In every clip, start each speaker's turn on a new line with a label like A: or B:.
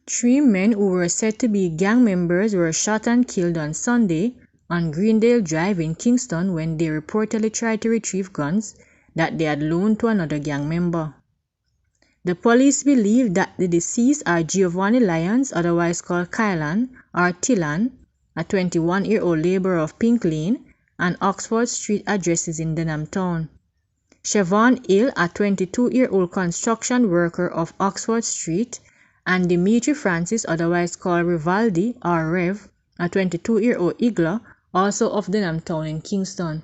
A: Three men who were said to be gang members were shot and killed on Sunday on Greendale Drive in Kingston when they reportedly tried to retrieve guns that they had loaned to another gang member. The police believe that the deceased are Giovanni Lyons, otherwise called Kylan, or Tillan, a 21-year-old laborer of Pink Lane and Oxford Street addresses in Denham Town. Siobhan Hill, a 22-year-old construction worker of Oxford Street, and Dimitri Francis, otherwise called Rivaldi or Rev, a 22-year-old Igla, also of Denham Town in Kingston.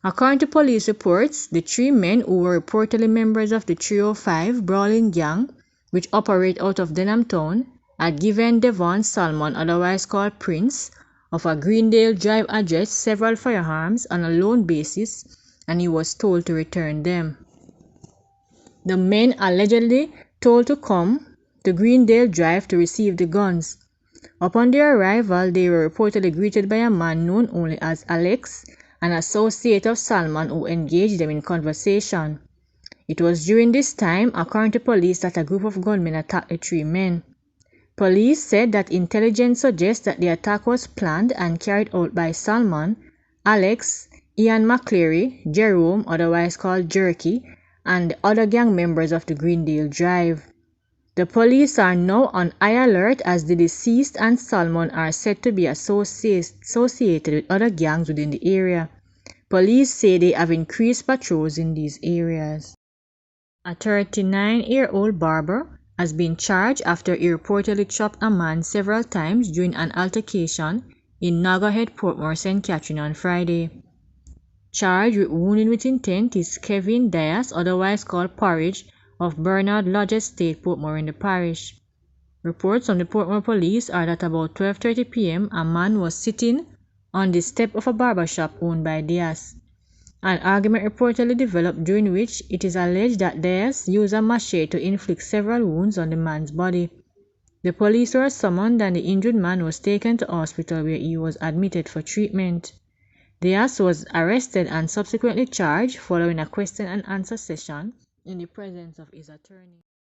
A: According to police reports, the three men, who were reportedly members of the 305 Brawling Gang, which operate out of Denham Town, had given Devon Salmon, otherwise called Prince, of a Greendale Drive address several firearms on a loan basis, and he was told to return them. The men allegedly told to come to Greendale Drive to receive the guns. Upon their arrival, they were reportedly greeted by a man known only as Alex, an associate of Salman, who engaged them in conversation. It was during this time, according to police, that a group of gunmen attacked the three men. Police said that intelligence suggests that the attack was planned and carried out by Salman, Alex, Ian McCleary, Jerome, otherwise called Jerky, and the other gang members of the Greendale Drive. The police are now on high alert as the deceased and Salmon are said to be associated with other gangs within the area. Police say they have increased patrols in these areas. A 39-year-old barber has been charged after he reportedly chopped a man several times during an altercation in Noggerhead, Portmore, St. Catherine on Friday. Charged with wounding with intent is Kevin Dias, otherwise called Porridge, of Bernard Lodge Estate, Portmore in the parish. Reports from the Portmore police are that about 12:30 p.m. a man was sitting on the step of a barber shop owned by Diaz. An argument reportedly developed during which it is alleged that Diaz used a machete to inflict several wounds on the man's body. The police were summoned and the injured man was taken to hospital where he was admitted for treatment. Diaz was arrested and subsequently charged following a question and answer session in the presence of his attorney.